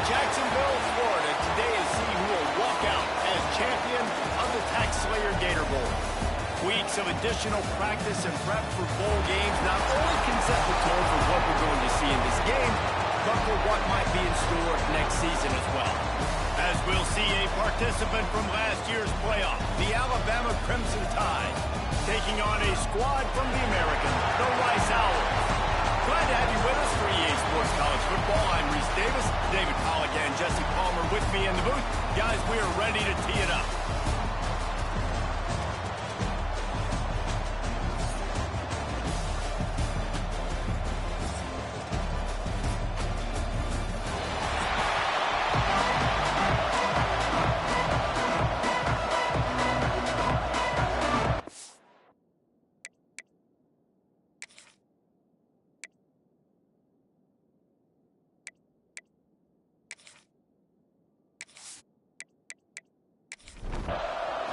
Jacksonville, Florida, today is see who will walk out as champion of the Tax Slayer Gator Bowl. Weeks of additional practice and prep for bowl games not only can set the tone for what we're going to see in this game, but for what might be in store next season as well. As we'll see a participant from last year's playoff, the Alabama Crimson Tide, taking on a squad from the American, the Rice Owls. Glad to have you with us for EA Sports College Football. I'm Reese Davis, David Pollack and Jesse Palmer with me in the booth. Guys, we are ready to tee it up.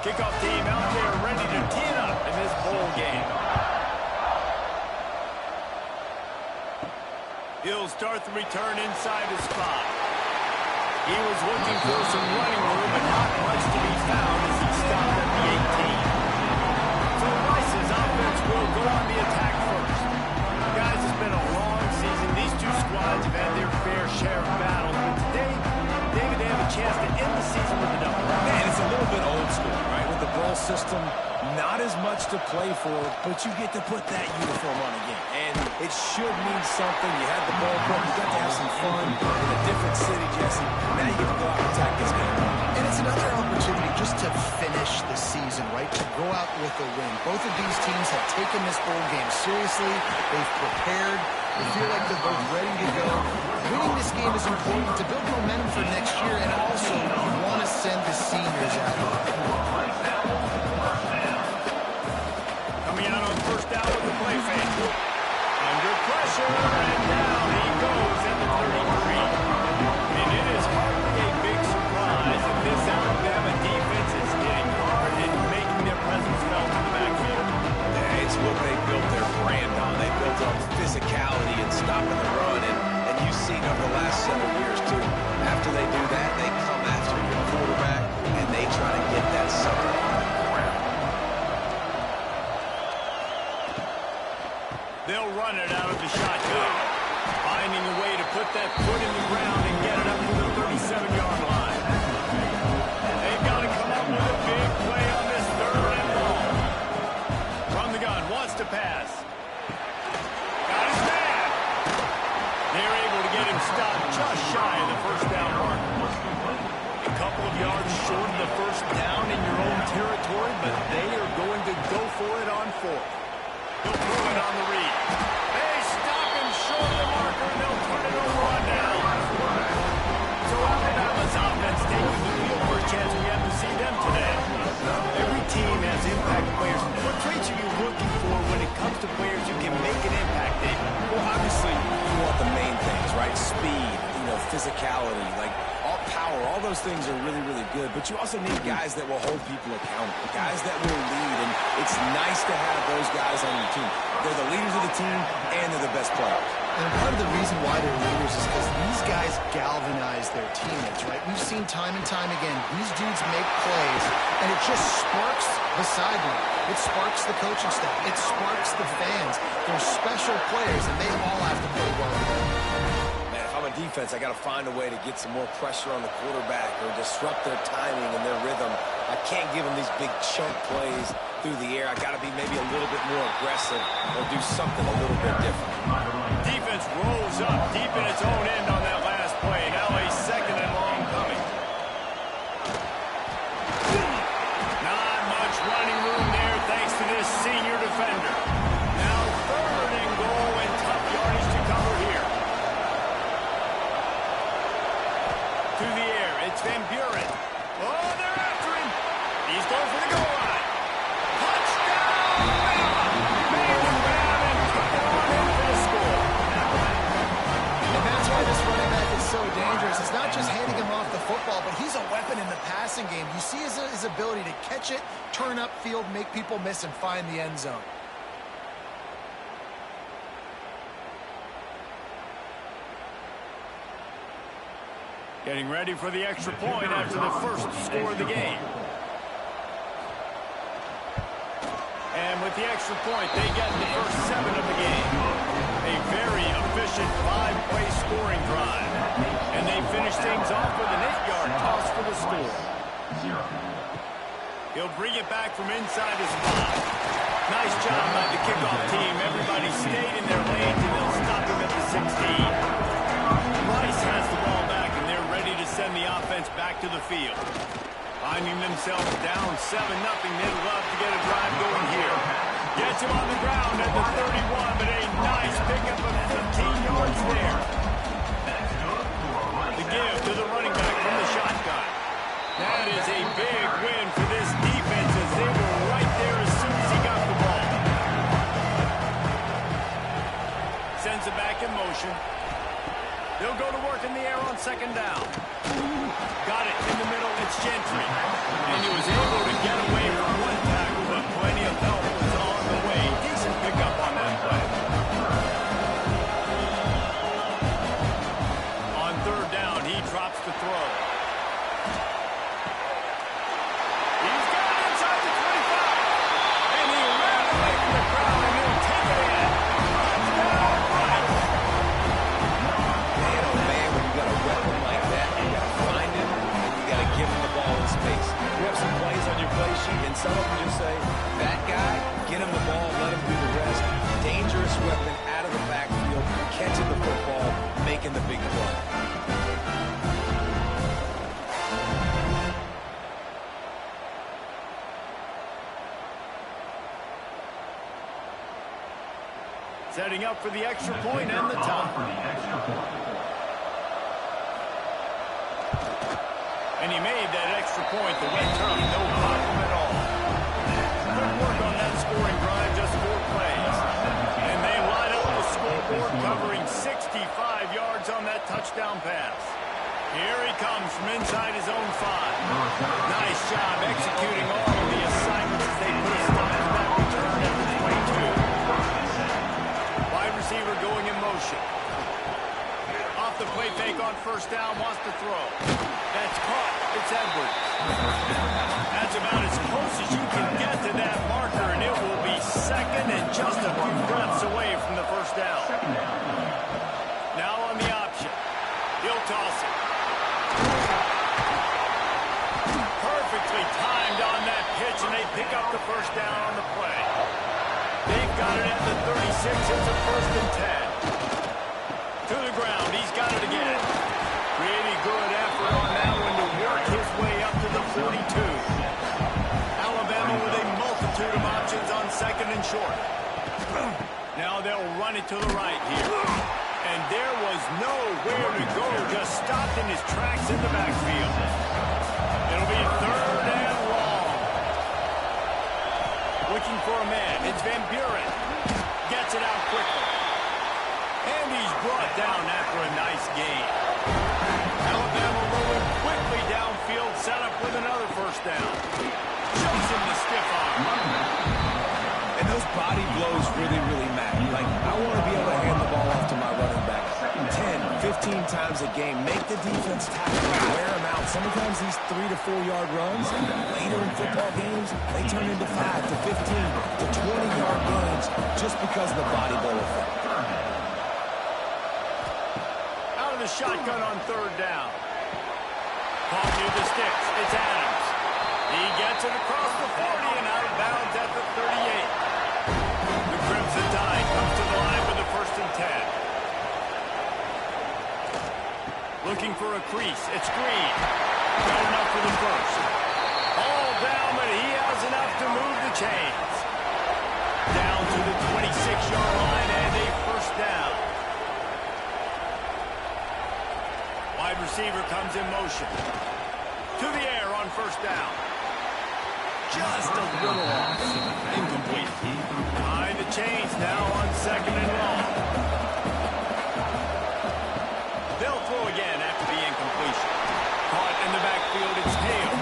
Kickoff team out there ready to tee it up in this bowl game. He'll start the return inside his spot. He was looking for some running room, but not much to be found as he stopped at the 18. So Rice's offense will go on the attack first. Guys, it's been a long season. These two squads have had their fair share of battles, but today, David, they have a chance to end the season with a double. Man, it's a little bit old school, right? With the bowl system, not as much to play for, but you get to put that uniform on again. And it should mean something. You had the ball club, you got to have some fun in a different city, Jesse. Now you get to go out and attack this game. And it's another opportunity just to finish the season, right? To go out with a win. Both of these teams have taken this bowl game seriously. They've prepared. They feel like they're both ready to go. Winning this game is important to build momentum for next year, and also you want to send the seniors out. Coming out on first down with the play fake. Under pressure, and down he goes at the 33. And it is hardly a big surprise that this Alabama defense is hitting hard and making their presence felt in the backfield. Yeah, it's what they built their brand on. They built on physicality and stopping the run, and you've seen over the last several years, too. After they do that, they come after your quarterback, and they try to get that sucker on the ground. They'll run it out of the shotgun, finding a way to put that foot in the ground and get it up to the 37-yard line. They've got to come up with a big play on this third and long. From the gun, wants to pass. Got his man. They're able to get him stopped just shy of the first down mark. A couple of yards short of the first down in your own territory, but they are going to go for it on fourth. They'll throw it on the read. They stop him short of the marker, and they'll turn it over on down. So Alabama's offense taking the field for a chance we haven't seen them today. Every team has impact players. What traits are you looking for when it comes to players who can make an impact, David? Well, obviously, you want the main things, right? Speed, physicality, like all power, all those things are really, really good. But you also need guys that will hold people accountable, guys that will lead. And it's nice to have those guys on your team. They're the leaders of the team, and they're the best players. And part of the reason why they're leaders is because these guys galvanize their teammates, right? We've seen time and time again, these dudes make plays, and it just sparks the sideline. It sparks the coaching staff. It sparks the fans. They're special players, and they all have to play well together. Man, if I'm a defense, I got to find a way to get some more pressure on the quarterback or disrupt their timing and their rhythm. I can't give them these big chunk plays through the air. I got to be maybe a little bit more aggressive or do something a little bit different. Defense rolls up deep in its own end on that last play. Now a second and long coming. Not much running room there thanks to this senior defender. Now third and goal and tough yardage to cover here. To the air, it's Van Buren. Oh, they're after him. He's going for the goal line. Touchdown! Made the grab and took it on in for the score. And that's why this running back is so dangerous. It's not just handing him off the football, but he's a weapon in the passing game. You see his ability to catch it, turn upfield, make people miss, and find the end zone. Getting ready for the extra point after the first score of the game. And with the extra point, they get the first 7 of the game. A very efficient 5-play scoring drive. And they finish things off with an 8-yard toss for the score. He'll bring it back from inside his 5. Nice job by the kickoff team. Everybody stayed in their lanes, and they'll stop him at the 16. Rice has the ball back, and they're ready to send the offense back to the field. Finding themselves down 7-0, they'd love to get a drive going here. Gets him on the ground at the 31, but a nice pickup of 15 yards there. The give to the running back from the shotgun. That is a big win for this defense as they were right there as soon as he got the ball. Sends it back in motion. They'll go to work in the air on second down. Got it in the middle. It's Gentry. And he was able to get away from one tackle, but plenty of help was on the way. Decent pickup on that play. On third down, he drops the throw. He's got it inside the 25. And he ran away from the crowd, and he'll take it in. Touchdown, Rice. Man, oh man, when you got a weapon like that, you got to find it, and you got to give him the ball in space. You have some plays on your play sheet, and some of them just say, that guy, get him the ball, let him do the rest. Dangerous weapon out of the backfield, catching the football, making the big play. Setting up for the extra point and the tie. And he made that extra point, the wet turkey, no problem at all. Good work on that scoring drive, just 4 plays. And they light up the scoreboard, covering 65 yards on that touchdown pass. Here he comes from inside his own 5. Nice job executing all of the assignments as they put a stop to that return at the 22. Wide receiver going in motion. Off the play fake on first down, wants to throw. That's caught. It's Edwards. That's about as close as you can get to that marker, and it will be second and just a few breaths away from the first down. Now on the option. He'll toss it. Perfectly timed on that pitch, and they pick up the first down on the play. They've got it at the 36. It's a 1st and 10. To the ground. He's got it again. Really good effort on that one to work his way up to the 42. Alabama with a multitude of options on second and short. Now they'll run it to the right here. And there was nowhere to go. Just stopped in his tracks in the backfield. It'll be 3rd and long. Looking for a man. It's Van Buren. Gets it out quickly. And he's brought down after a nice gain. Alabama rolling quickly downfield, set up with another first down. Shows him the stiff arm. And those body blows really, really matter. Like, I want to be able to hand the ball off to my running back 10, 15 times a game. Make the defense tackle, wear them out. Sometimes these 3 to 4 yard runs, later in football games, they turn into 5 to 15 to 20 yard gains just because of the body blow effect. Out of the shotgun on third down. Ball to the sticks. It's Adams. He gets it across the 40 and out of bounds at the 38. The Crimson Tide comes to the line with the 1st and 10. Looking for a crease. It's Green. Got enough for the first. All down, but he has enough to move the chains. Down to the 26-yard line and a first down. Wide receiver comes in motion. To the air on first down. Just a little off. Incomplete. Behind the chains now on second and long. They'll throw again after the incompletion. Caught in the backfield, it's Hale.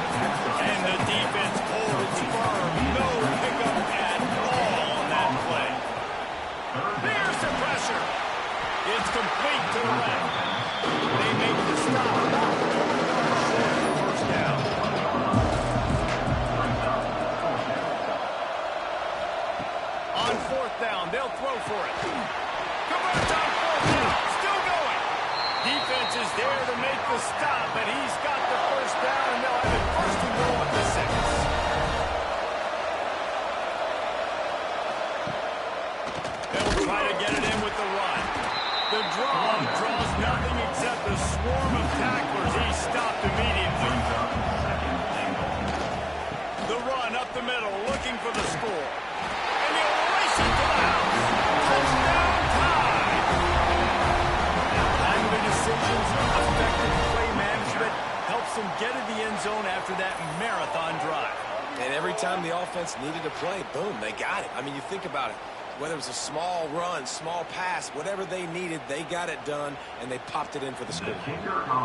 And the defense holds firm. No pickup at all on that play. There's the pressure. It's complete to the left. They make the stop. the run. The draw draws nothing except a swarm of tacklers. He stopped immediately. The run up the middle, looking for the score. And he'll race it to the house. Touchdown time! Timely decisions, effective play management helps them get to the end zone after that marathon drive. And every time the offense needed a play, boom, they got it. I mean, you think about it. Whether it was a small run, small pass, whatever they needed, they got it done, and they popped it in for the score.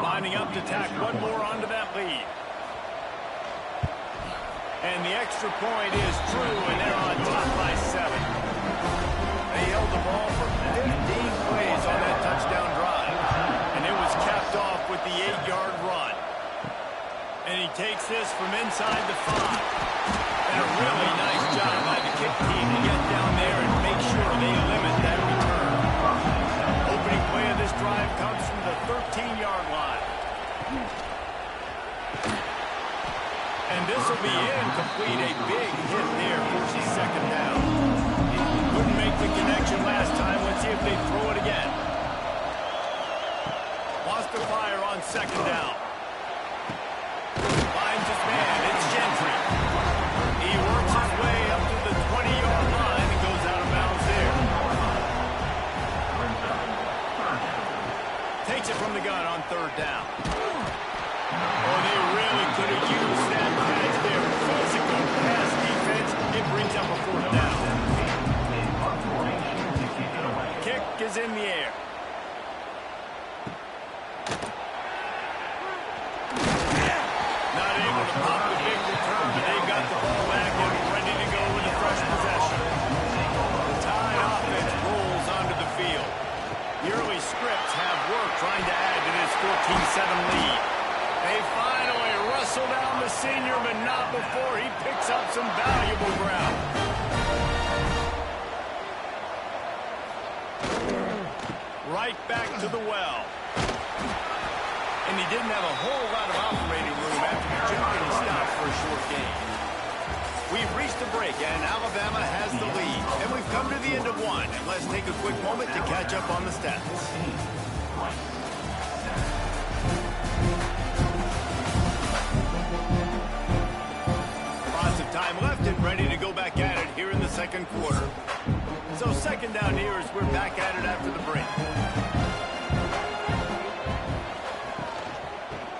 Lining up to tack one more onto that lead. And the extra point is true, and they're on top by 7. They held the ball for 15 plays on that touchdown drive. And it was capped off with the 8-yard run. And he takes this from inside the 5. And a really nice job by the kick team to get down there and make sure they limit that return. Opening play of this drive comes from the 13-yard line. And this will be incomplete. A big hit there, forces second down. Couldn't make the connection last time. Let's see if they throw it again. Wants to fire on second down. Finds his man. It's Gentry. He works his way up to the 20-yard line and goes out of bounds there. Takes it from the gun on third down. Oh, they really could have used that catch there. Physical pass defense. It brings up a fourth down. Kick is in the air. Not able to pop the big return, but they got the ball back and ready to go with a fresh possession. The Tide offense rolls onto the field. The early scripts have work trying to add to this 14-7 lead. They finally wrestle down the senior, but not before he picks up some valuable ground. Right back to the well. And he didn't have a whole lot of operating room after the jumping stop for a short game. We've reached a break, and Alabama has the lead. And we've come to the end of one. And let's take a quick moment to catch up on the stats. Lots of time left and ready to go back at it here in the second quarter. So second down here as we're back at it after the break.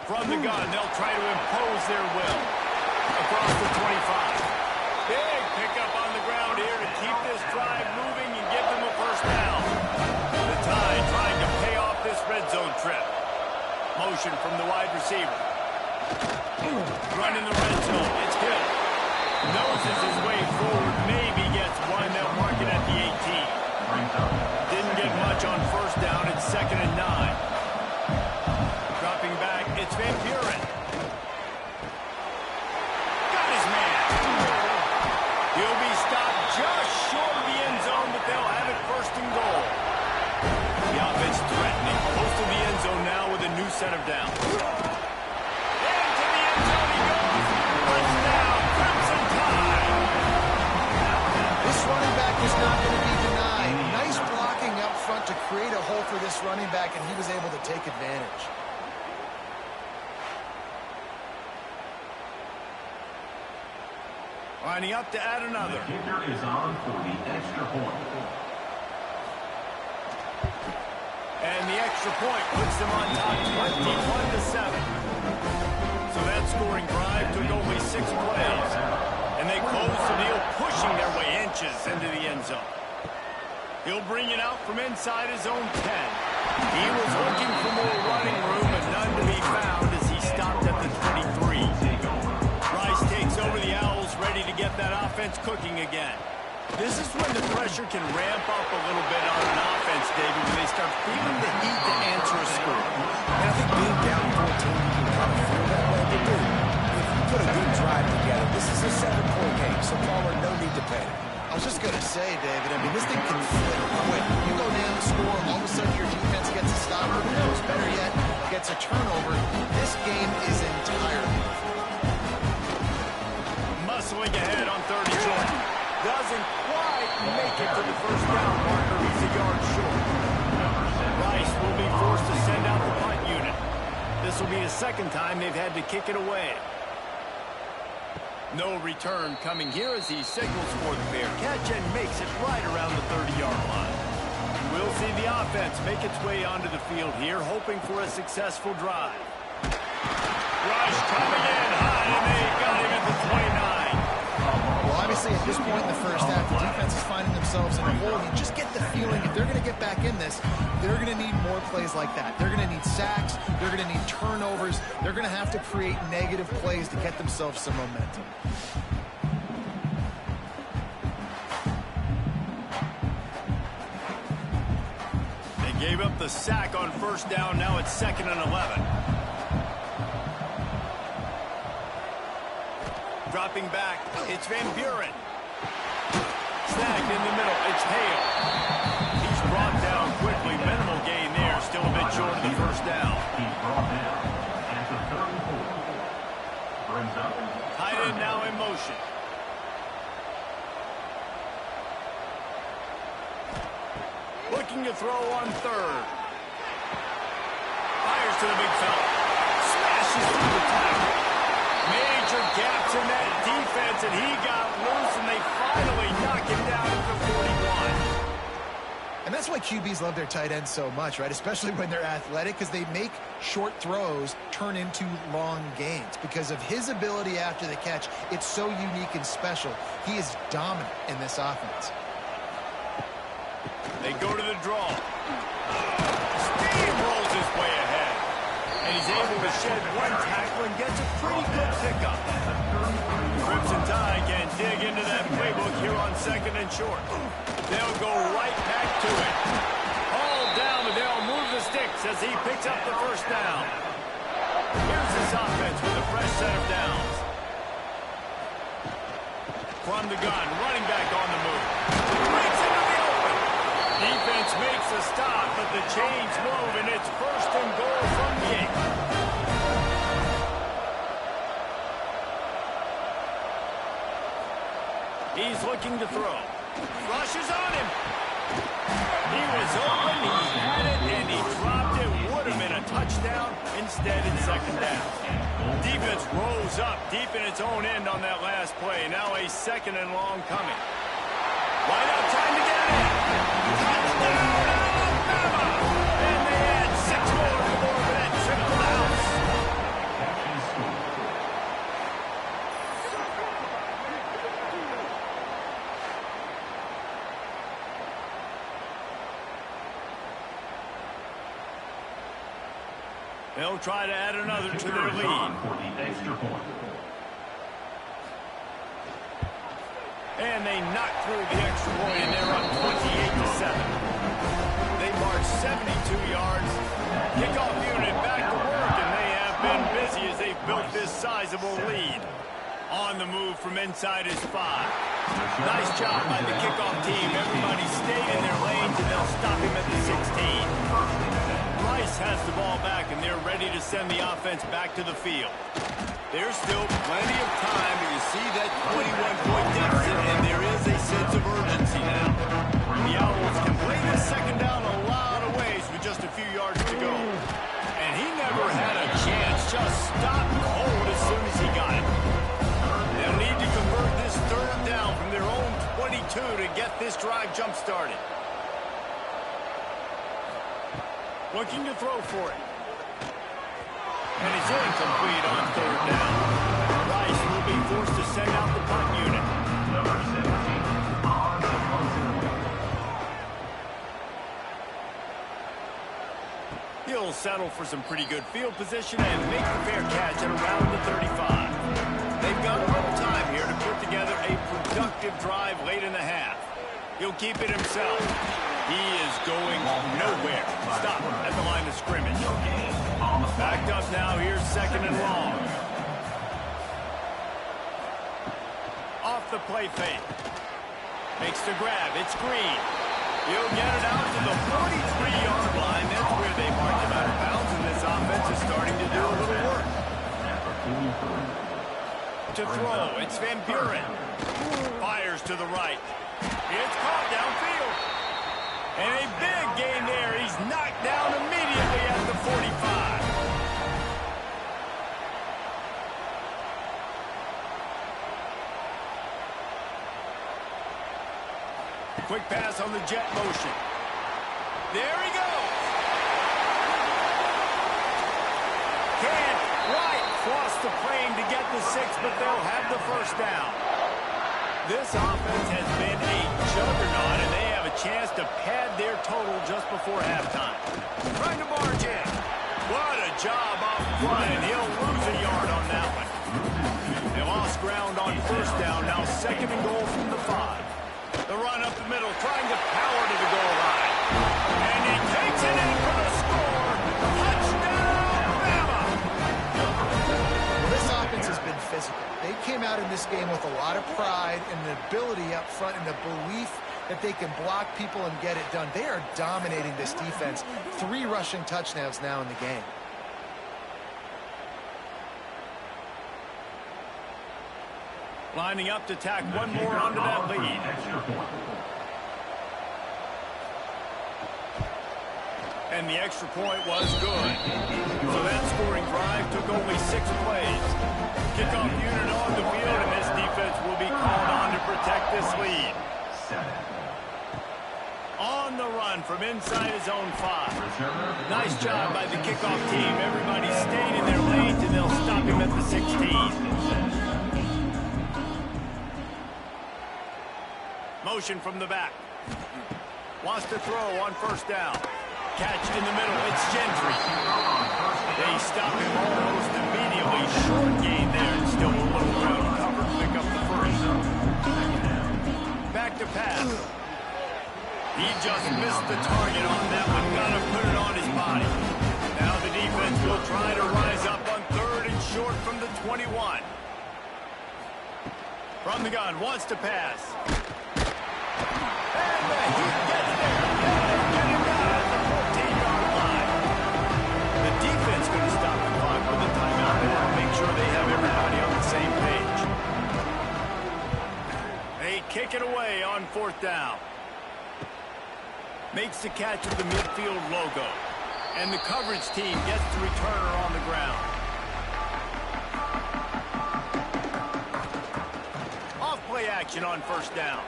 From the gun, they'll try to impose their will. Across the 25. Big pickup on the ground here to keep this drive moving and give them a first down. The Tide trying to pay off this red zone trip. Motion from the wide receiver. Run in the red zone. It's Hill. Noses his way forward. Maybe gets one. They'll mark it at the 18. Didn't get much on first down. It's 2nd and 9. Dropping back, it's Van Buren. Got his man. He'll be stopped just short of the end zone, but they'll have it 1st and goal. The offense threatening. Close to the end zone now with a new set of downs. Into the end zone he goes. Touchdown, Crimson Tide. This running back was not going to be denied. Nice blocking up front to create a hole for this running back, and he was able to take advantage. Lining up to add another. The kicker is on for the extra point. And the extra point puts them on top 21-7. So that scoring drive took only 6 plays. And they close the deal, pushing their way inches into the end zone. He'll bring it out from inside his own 10. He was looking for more running room, but none to be found as he stopped at the 23. Rice takes over the Owls, ready to get that offense cooking again. This is when the pressure can ramp up a little bit on an offense, David, when they start feeling the heat to answer a score. And I think being down 14, you can kind of feel that way. But dude, if you put a good drive together, this is a 7-point game, so Palmer, no need to panic. I was just going to say, David, I mean, this thing can flip quick. You go down the score, all of a sudden your defense gets a stop, or who knows, better yet, gets a turnover. This game is entirely muscling ahead on 30 short. Doesn't quite make it to the first down marker. He's a yard short. will be forced to send out the punt unit. This will be the second time they've had to kick it away. No return coming here as he signals for the fair catch and makes it right around the 30-yard line. We'll see the offense make its way onto the field here, hoping for a successful drive. Rush coming in high, and they got him at the 29. Well, obviously, at this point in the first half, the defense is finding themselves in a hole. You just get the feeling if they're going to get back in this, they're going to need more plays like that. They're going to need sacks. They're going to need turnovers. They're going to have to create negative plays to get themselves some momentum. They gave up the sack on first down. Now it's 2nd and 11. Dropping back, it's Van Buren. Snagged in the middle, it's Hale. He's brought down quickly. Minimal gain there, still a bit short of the first down. He's brought down at the 34. Brings up. Tight end now in motion. Looking to throw on third. Fires to the big fella. Smashes through the tackle. Major gaps in that defense, and he got loose, and they finally knock him down at the 41. And that's why QBs love their tight ends so much, right? Especially when they're athletic, because they make short throws turn into long gains. Because of his ability after the catch, it's so unique and special. He is dominant in this offense. They go to the draw. Steamrolls his way ahead. And he's able to shed one tackle and gets a pretty good pickup. Crimson Tide can dig into that playbook here on 2nd and short. They'll go right back to it. Hauled down, but they'll move the sticks as he picks up the first down. Here's this offense with a fresh set of downs. From the gun, running back on the move. Breaks into the open. Defense makes a stop, but the chains move, and it's 1st and goal from the 8. He's looking to throw. Rushes on him. He was open, he had it, and he dropped it. Would have been a touchdown. Instead, it's 2nd down. Defense rose up deep in its own end on that last play. Now a 2nd and long coming. Right out, time to get it in. Touchdown, Alabama! And they had 6 more to go over that trip to the house. They'll try to add another to their lead. For the extra point. And they knock through the extra point, and they're up 28-7. They march 72 yards. Kickoff unit back to work, and they have been busy as they've built this sizable lead. On the move from inside his 5. Nice job by the kickoff team. Everybody stayed in their lanes, and they'll stop him at the 16. Rice has the ball back, and they're ready to send the offense back to the field. There's still plenty of time, but you see that 21-point deficit, and there is a sense of urgency now. The Owls can play this 2nd down a lot of ways with just a few yards to go. And he never had a chance, just stopped cold as soon as he got it. They'll need to convert this 3rd down from their own 22 to get this drive jump-started. Looking to throw for it. And it's incomplete on 3rd down. Rice will be forced to send out the punt unit. Number 17 on the punt. He'll settle for some pretty good field position and make the fair catch at around the 35. They've got a little time here to put together a productive drive late in the half. He'll keep it himself. He is going nowhere. Stop at the line of scrimmage. Backed up now. Here's 2nd and long. Off the play fake. Makes the grab. It's Green. He'll get it out to the 43-yard line. That's where they marked him out of bounds, and this offense is starting to do a little work. To throw, it's Van Buren. Fires to the right. It's caught downfield. And a big gain there. He's knocked down immediately at the 45. Quick pass on the jet motion. There he goes. Can't quite cross the plane to get the 6, but they'll have the first down. This offense has been a juggernaut, and they have a chance to pad their total just before halftime. Trying to barge in. What a job off front, and he'll lose a yard on that one. They lost ground on first down. Now 2nd and goal from the 5. The run up the middle, trying to power to the goal line. And he takes it in for the score. Touchdown, Bama! Well, this offense has been physical. They came out in this game with a lot of pride and the ability up front and the belief that they can block people and get it done. They are dominating this defense. 3 rushing touchdowns now in the game. Lining up to tack one more onto that lead. And the extra point was good. So that scoring drive took only 6 plays. Kickoff unit on the field, and this defense will be called on to protect this lead. On the run from inside his own 5. Nice job by the kickoff team. Everybody stayed in their lanes, and they'll stop him at the 16. Motion from the back. Wants to throw on first down. Catch in the middle. It's Gentry. They stop him almost immediately. Short gain there. And still a little ground cover to pick up the first. Back to pass. He just missed the target on that one. Got to put it on his body. Now the defense will try to rise up on 3rd and short from the 21. From the gun. Wants to pass. And he gets there. Get him down at the 14-yard line. The defense going to stop the clock with a timeout and make sure they have everybody on the same page. They kick it away on 4th down. Makes the catch with the midfield logo. And the coverage team gets the returner on the ground. Off-play action on first down.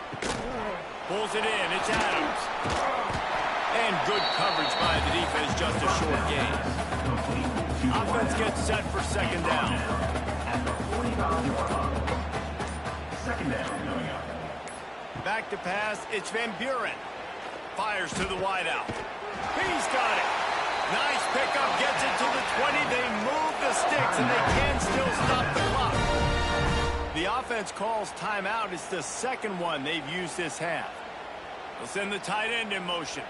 Pulls it in. It's Adams. And good coverage by the defense, just a short gain. Offense gets set for 2nd down. Back to pass. It's Van Buren. Fires to the wideout. He's got it. Nice pickup. Gets it to the 20. They move the sticks, and they can still stop the clock. The offense calls timeout. It's the 2nd one they've used this half. They'll send the tight end in motion.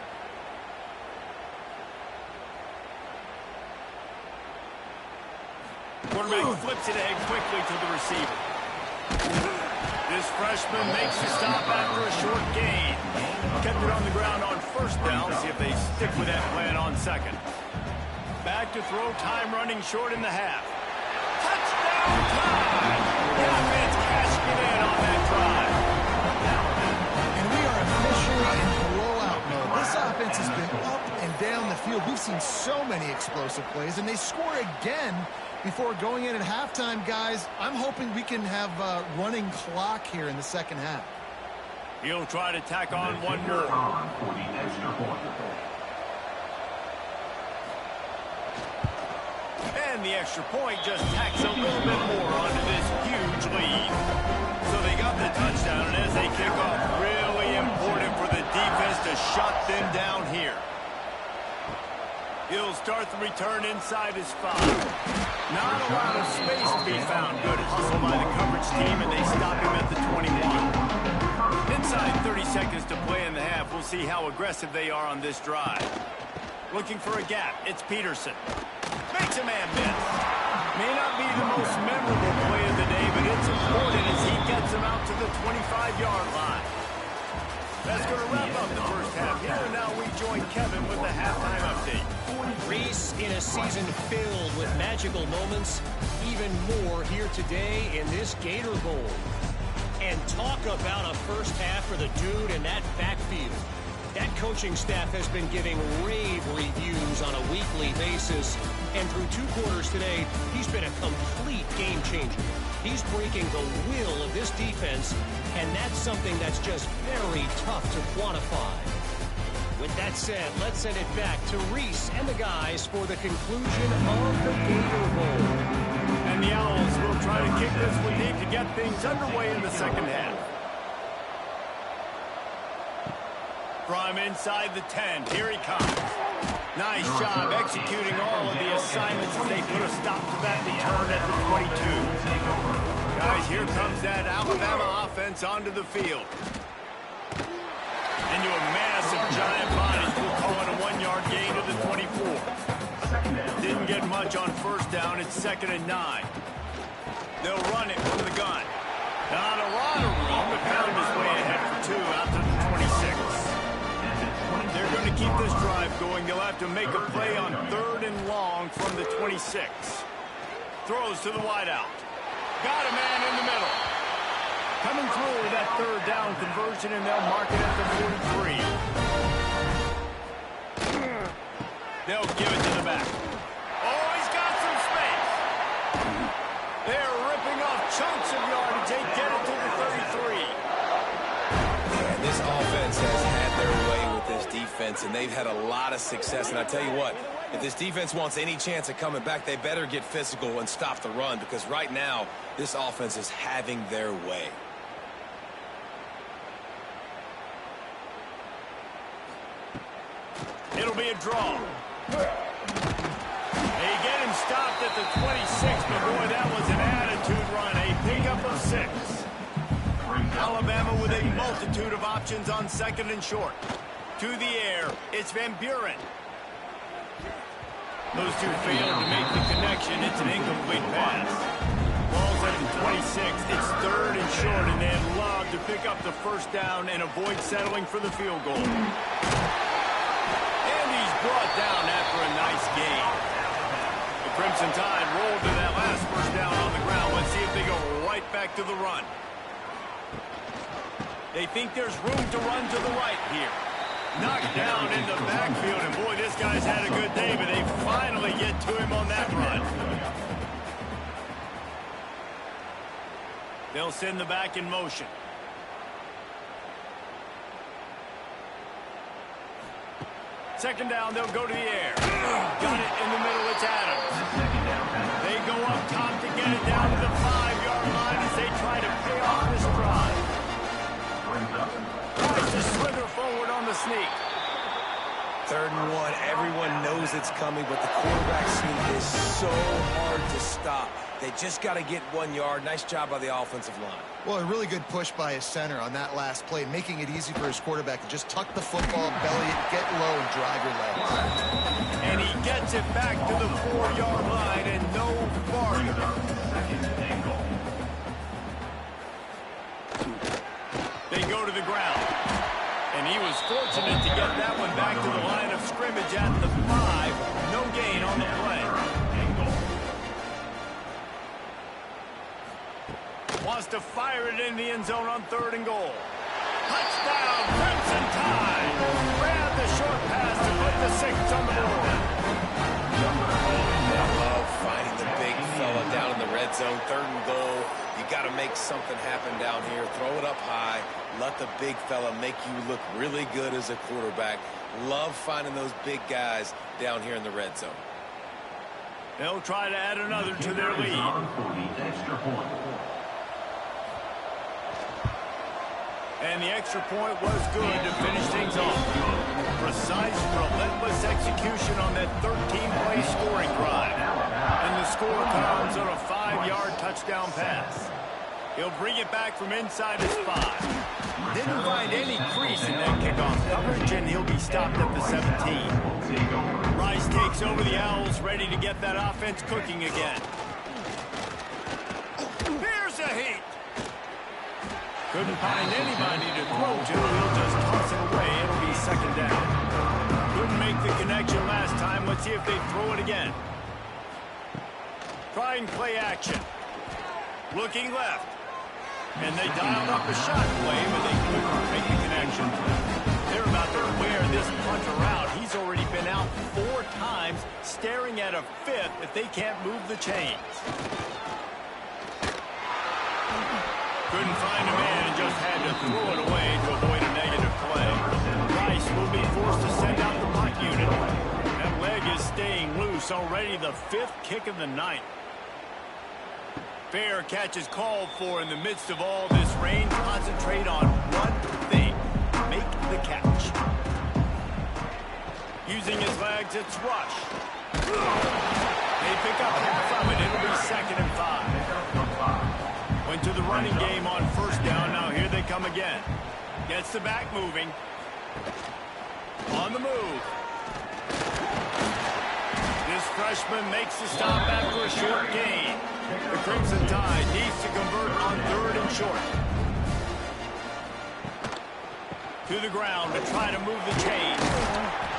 Quarterback flips it ahead quickly to the receiver. This freshman makes the stop after a short gain. Kept it on the ground on first down. See if they stick with that plan on 2nd. Back to throw. Time running short in the half. Touchdown time! The offense cashing it in on that drive. And we are officially in blowout mode. This offense has been up and down the field. We've seen so many explosive plays, and they score again before going in at halftime, guys. I'm hoping we can have a running clock here in the 2nd half. He'll try to tack on one more. And the extra point just tacks a little bit more onto this huge lead. So they got the touchdown, and as they kick off, really important for the defense to shut them down here. He'll start the return inside his 5. Not a lot of space to be found. Good hustle by the coverage team, and they stop him at the 21. Inside 30 seconds to play in the half. We'll see how aggressive they are on this drive. Looking for a gap. It's Peterson. Makes a man miss. May not be the most memorable play of the day, but it's important as he gets him out to the 25-yard line. That's going to wrap up the first half. Here and now we join Kevin with the halftime update. Reese, in a season filled with magical moments, even more here today in this Gator Bowl. And talk about a first half for the dude in that backfield. That coaching staff has been giving rave reviews on a weekly basis. And through 2 quarters today, he's been a complete game changer. He's breaking the will of this defense, and that's something that's just very tough to quantify. With that said, let's send it back to Reese and the guys for the conclusion of the Gator Bowl. And the Owls will try to kick this one deep to get things underway in the second half. From inside the 10, here he comes. Nice job executing all of the assignments as they put a stop to that return at the 22. Guys, here comes that Alabama offense onto the field. Into a massive giant body. We'll call it a 1-yard gain to the 24. Didn't get much on first down. It's 2nd and 9. They'll run it from the gun. Not a lot of room, but found his way ahead for 2 out to the 26. They're going to keep this drive going. They'll have to make a play on 3rd and long from the 26. Throws to the wideout. Got a man in the middle. Coming through with that 3rd down conversion, and they'll mark it at the 43. They'll give it to the back. Oh, he's got some space. They're ripping off chunks of yardage. They get it to the 33. Yeah, this offense has had their way with this defense, and they've had a lot of success. And I tell you what, if this defense wants any chance of coming back, they better get physical and stop the run, because right now, this offense is having their way. It'll be a draw. They get him stopped at the 26, but boy, that was an attitude run. A pickup of 6. Alabama with a multitude of options on 2nd and short. To the air, it's Van Buren. Those two failed to make the connection. It's an incomplete pass. Ball's at the 26. It's 3rd and short, and they'd love to pick up the 1st down and avoid settling for the field goal. And he's brought down after a nice gain. The Crimson Tide rolled to that last 1st down on the ground. Let's see if they go right back to the run. They think there's room to run to the right here. Knocked down in the backfield, and boy, this guy's had a good day, but they finally get to him on that run. They'll send the back in motion. Second down, they'll go to the air. Got it in the middle, it's Adams. They go up top to get it down to the 5-yard line as they try to pay off this drive. Tries to slither forward on the sneak. 3rd and 1, everyone knows it's coming, but the quarterback sneak is so hard to stop. They just got to get 1 yard. Nice job by the offensive line. Well, a really good push by his center on that last play, making it easy for his quarterback to just tuck the football, belly it, get low, and drive your legs. And he gets it back to the 4-yard line and no farther. They go to the ground. And he was fortunate to get that one back to the line of scrimmage at the 5. No gain on the play. Wants to fire it in the end zone on 3rd and goal. Touchdown, Crimson Tide. Grab the short pass to put the 6 on the board. I love finding the big fella down in the red zone. 3rd and goal. You got to make something happen down here. Throw it up high. Let the big fella make you look really good as a quarterback. Love finding those big guys down here in the red zone. They'll try to add another to their lead. And the extra point was good to finish things off. Precise, relentless execution on that 13-play scoring drive. And the score comes on a 5-yard touchdown pass. He'll bring it back from inside his 5. Didn't find any crease in that kickoff coverage, and he'll be stopped at the 17. Rice takes over the Owls, ready to get that offense cooking again. Here's a heat. Couldn't find anybody to throw to. He'll just toss it away. It'll be 2nd down. Couldn't make the connection last time. Let's see if they throw it again. Trying play action. Looking left. And they dialed up a shot play, but they couldn't make the connection. They're about to wear this punter out. He's already been out 4 times, staring at a 5th if they can't move the chains. Couldn't find a man and just had to throw it away to avoid a negative play. Rice will be forced to send out the punt unit. That leg is staying loose. Already the 5th kick of the night. Fair catch is called for in the midst of all this rain. Concentrate on one thing. Make the catch. Using his legs, it's Rush. They pick up half of it. It'll be 2nd and 5. Went to the running game on 1st down. Now here they come again. Gets the back moving. On the move. This freshman makes the stop after a short gain. The Crimson Tide needs to convert on 3rd and short. To the ground to try to move the chains.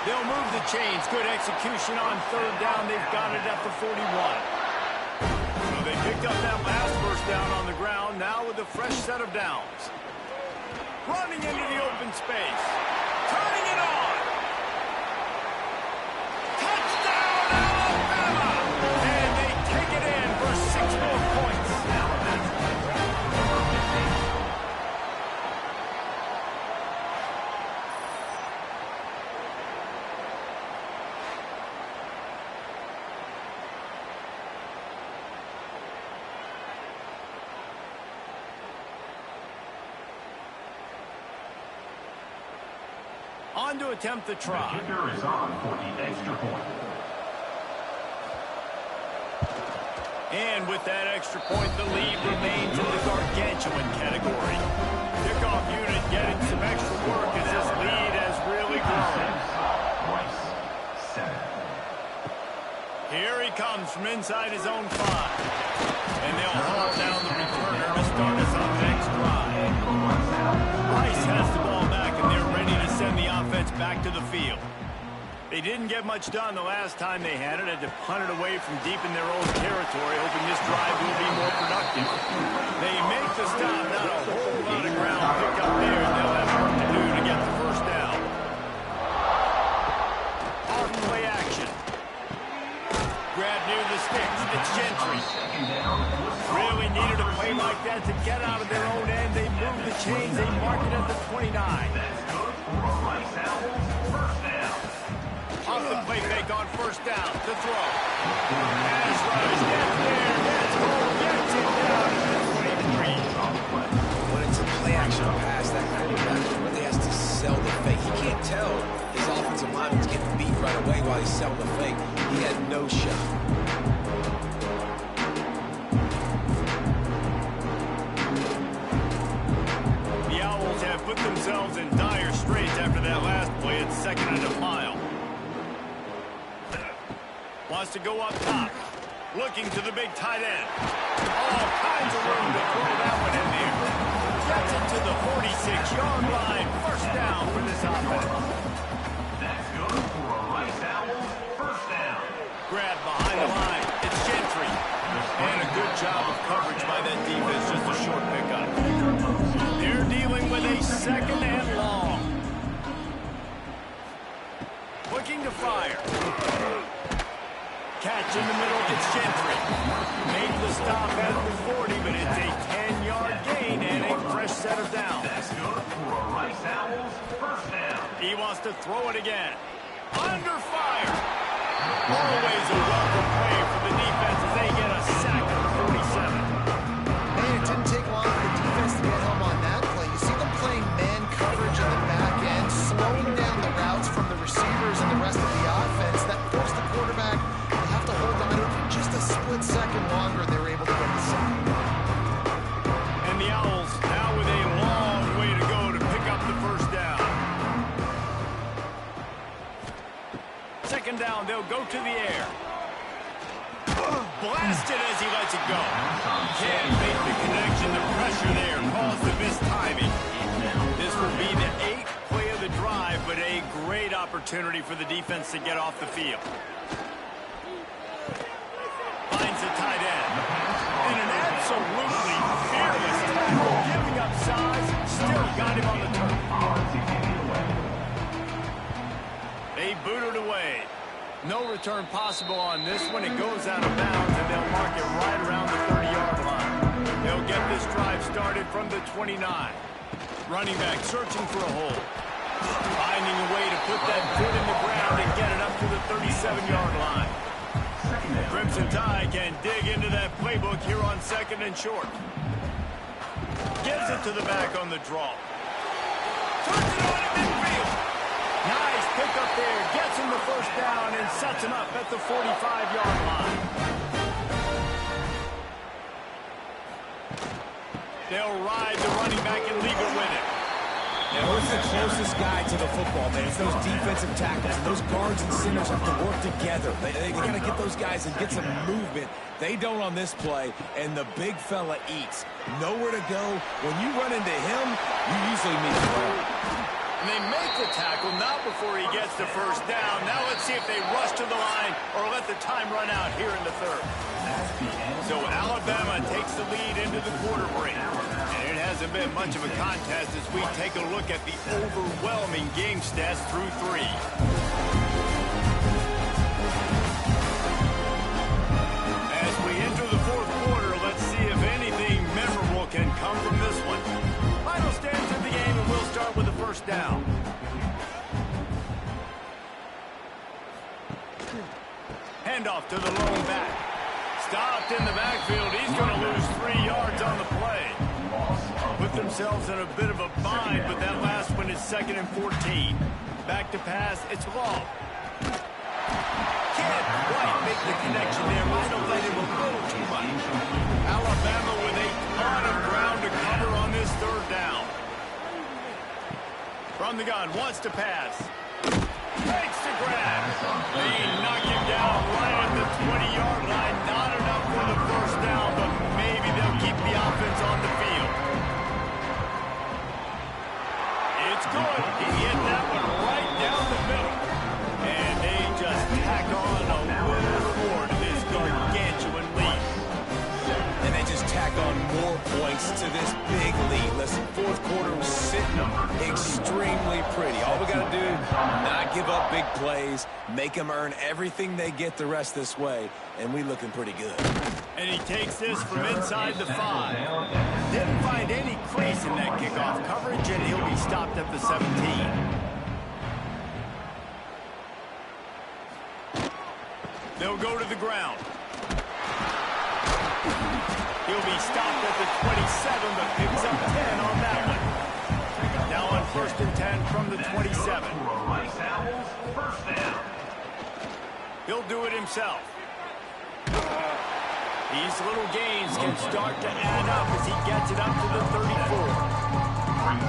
They'll move the chains. Good execution on 3rd down. They've got it at the 41. So they picked up that last 1st down on the ground. Now with a fresh set of downs. Running into the open space. Turning it on. Touchdown, Alabama! And they take it in for 6 more points. On to attempt the try. The kicker is on for the extra point. And with that extra point, the lead remains in the gargantuan category. Kickoff unit getting some extra work as this lead has really grown. Rice, 7. Here he comes from inside his own 5. And they'll haul down the returner to start us on the next drive. Rice has the ball back, and they're ready to send the offense back to the field. They didn't get much done the last time they had it. Had to punt it away from deep in their own territory, hoping this drive will be more productive. They make the stop, not a whole lot of ground pick up there, and they'll have work to do to get the 1st down. Off play action. Grab near the sticks. It's Gentry. Really needed a play like that to get out of their own end. They move the chains. They mark it at the 29. Off the play fake on 1st down to throw. As Rice gets there, gets home, gets it down to the 23. When it's a play-action pass, that quarterback really has to sell the fake. He can't tell his offensive lineman's getting beat right away while he's selling the fake. He had no shot. The Owls have put themselves in dire straits after that last play. It's 2nd and a mile. Wants to go up top. Looking to the big tight end. All kinds of room to throw that one in there. Gets it to the 46-yard line. 1st down for this offense. That's good for a Rice Owls 1st down. Grab behind the line. It's Gentry. And a good job of coverage by that defense. Just a short pickup. They're dealing with a 2nd and long. Looking to fire. Catch in the middle, it's Gentry. Made the stop at the 40, but it's a 10-yard gain and a fresh set of downs. That's good for a Rice Owls 1st down. He wants to throw it again. Under fire. Always a welcome play for the defense as they get a sack at the 47. Man, it didn't take long for the defense to get home on that play. You see them playing man coverage in the back end, slowing down the routes from the receivers and the rest of the offense. That forced the quarterback to have to hold on to it for just a split second longer. They were able to get the sack. And the Owls now with a long way to go to pick up the 1st down. 2nd down, they'll go to the air. Blasted as he lets it go. Can't make the connection. The pressure there caused the missed timing. This will be the 8th play of the drive, but a great opportunity for the defense to get off the field. Finds the tight end. And an absolutely fearless tackle, giving up size, still got him on the turf. No return possible on this one. It goes out of bounds, and they'll mark it right around the 30-yard line. They'll get this drive started from the 29. Running back searching for a hole. Finding a way to put that foot in the ground and get it up to the 37-yard line. Crimson Tide can dig into that playbook here on 2nd and short. Gives it to the back on the draw. Turns it on at midfield. Nice pick up there. Gets him the first down and sets him up at the 45-yard line. They'll ride the running back and leave it with it. And who's the closest guy to the football, man? It's those defensive tackles. And those guards and centers have to work together. They got to get those guys and get some movement. They don't on this play, and the big fella eats. Nowhere to go. When you run into him, you usually meet the ground. And they make the tackle, not before he gets the first down. Now let's see if they rush to the line or let the time run out here in the third. So Alabama takes the lead into the quarter break. And it hasn't been much of a contest as we take a look at the overwhelming game stats through 3. As we enter the fourth quarter, let's see if anything memorable can come from this one. Final stands of the game, and we'll start with the first down. Handoff to the lone back. Stopped in the backfield. He's going to lose 3 yards on the play. Put themselves in a bit of a bind, but that last one is 2nd and 14. Back to pass. It's Long. Can't quite make the connection there. Might have let him a little too much. Alabama with a ton of ground to cover on this third down. From the gun, wants to pass. Makes the grab. They knock him down right at the 20-yard line. Not enough for the first down, but maybe they'll keep the offense on the field. It's good. He hit that one right down the middle. And they just tack on a little more to this gargantuan lead. And they just tack on more points to this big lead. Listen, fourth quarter was sitting extremely pretty. All we got to do, not give up big plays, make them earn everything they get the rest this way, and we looking pretty good. And he takes this from inside the 5. Didn't find any crease in that kickoff coverage, and he'll be stopped at the 17. They'll go to the ground. He'll be stopped at the 27, but picks up 10 on that one. Now on 1st and 10 from the 27. He'll do it himself. These little gains can start to add up as he gets it up to the 34.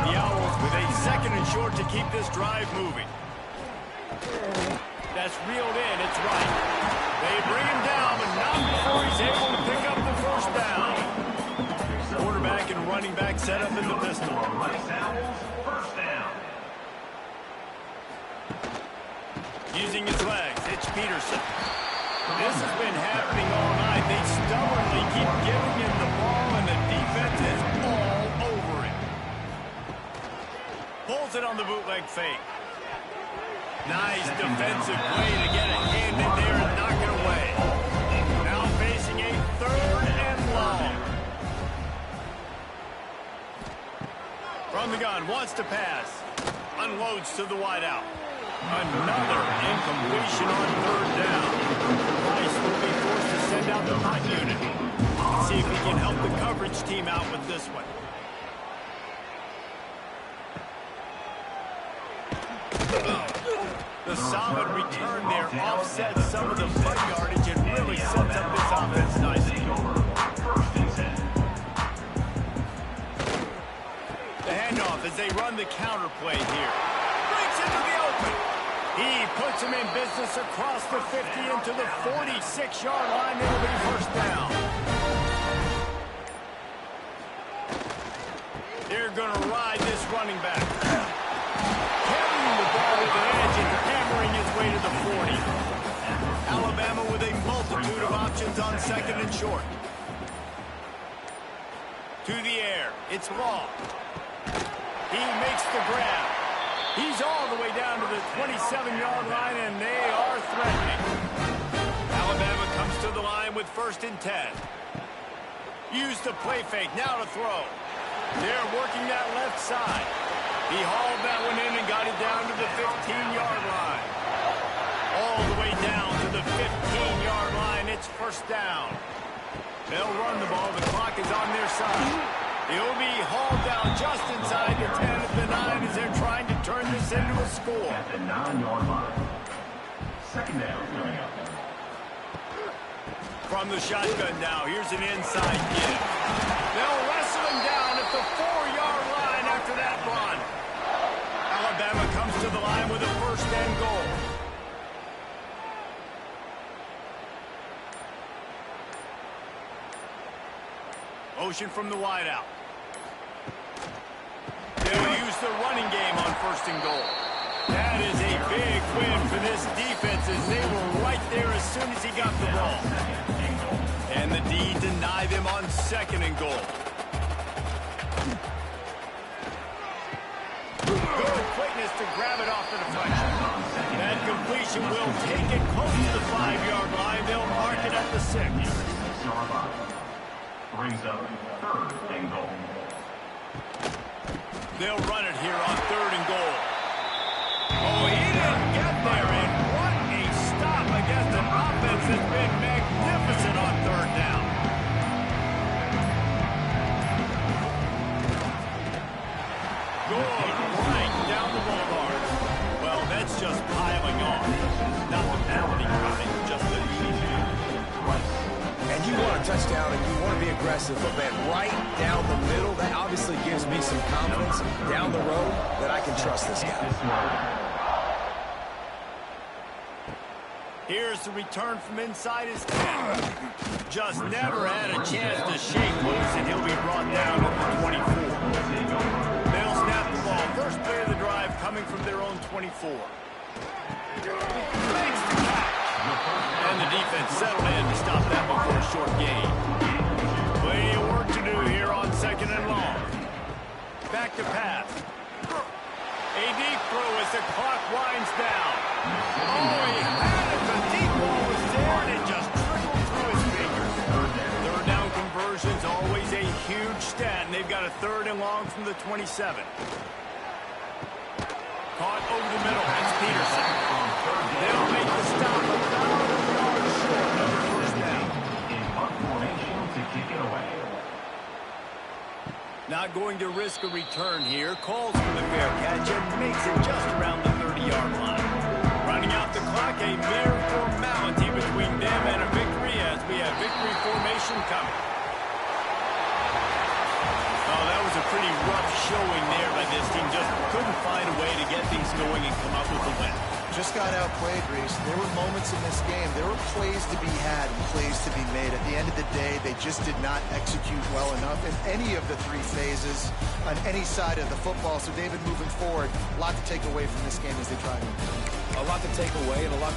The Owls with a 2nd and short to keep this drive moving. That's reeled in. It's right. They bring him down, but not before he's able to pick up the first down. Quarterback and running back set up in the pistol. Using his legs, it's Peterson. This has been happening all night. They stubbornly keep giving him the ball, and the defense is all over it. Pulls it on the bootleg fake. Nice defensive play to get a hand in there and knock it away. Now facing a 3rd and long. From the gun, wants to pass. Unloads to the wideout. Another incompletion on 3rd down. Rice will be forced to send out the punt unit. Let's see if he can help the coverage team out with this one. The solid return there offsets some of the punt yardage and really sets up this offense nicely. The handoff as they run the counter play here. Breaks into the open. He puts him in business across the 50 into the 46-yard line. It'll be first down. They're going to ride this running back. Carrying the ball with an edge and hammering his way to the 40. Alabama with a multitude of options on 2nd and short. To the air. It's Long. He makes the grab. He's all the way down to the 27-yard line, and they are threatening. Alabama comes to the line with 1st and 10. Use the play fake, now to throw. They're working that left side. He hauled that one in and got it down to the 15-yard line. All the way down to the 15-yard line. It's 1st down. They'll run the ball. The clock is on their side. He'll be hauled down just inside the 10 at the 9 as they're trying to turn this into a score. At the 9-yard line. 2nd down coming up. From the shotgun now, here's an inside give. They'll wrestle him down at the 4-yard line after that run. Alabama comes to the line with a 1st and goal. Motion from the wideout. They'll use the running game on 1st and goal. That is a big win for this defense as they were right there as soon as he got the ball. And the D denied them on 2nd and goal. Good quickness to grab it off the deflection. That completion will take it close to the 5-yard line. They'll mark it at the 6. 6-yard line. Brings up 3rd and goal. They'll run it here on 3rd and goal. Oh, he didn't get there, and what a stop against an offense that's been magnificent on 3rd down. Good, right down the boulevard. Well, that's just piling on. Not the penalty kind, just the And you want a touchdown and you want to be aggressive, but man, right down the middle, that obviously gives me some confidence down the road that I can trust this guy. Here's the return from inside his 10. Just never had a chance to shake loose, and he'll be brought down at the 24. They'll snap the ball. First play of the drive coming from their own 24. Makes the catch. And the defense settled in to stop that before a short gain. Plenty of work to do here on 2nd and long. Back to pass. A deep throw as the clock winds down. Oh, he had it. The deep ball was there, and it just trickled through his fingers. 3rd down conversion's always a huge stat, and they've got a 3rd and long from the 27. Caught over the middle. It's Peterson. They'll make the stop about a yard short of the 1st down. In punt formation to kick it away. Not going to risk a return here. Calls for the fair catch and makes it just around the 30-yard line. Running out the clock, a mere formality between them and a victory as we have victory formation coming. Oh, that was a pretty rough showing there by this team. Just couldn't find a way to get things going and come up with a win. Just got outplayed, Reese. There were moments in this game. There were plays to be had and plays to be made. At the end of the day, they just did not execute well enough in any of the 3 phases on any side of the football. So, David, moving forward, a lot to take away from this game as they try to. A lot to take away and a lot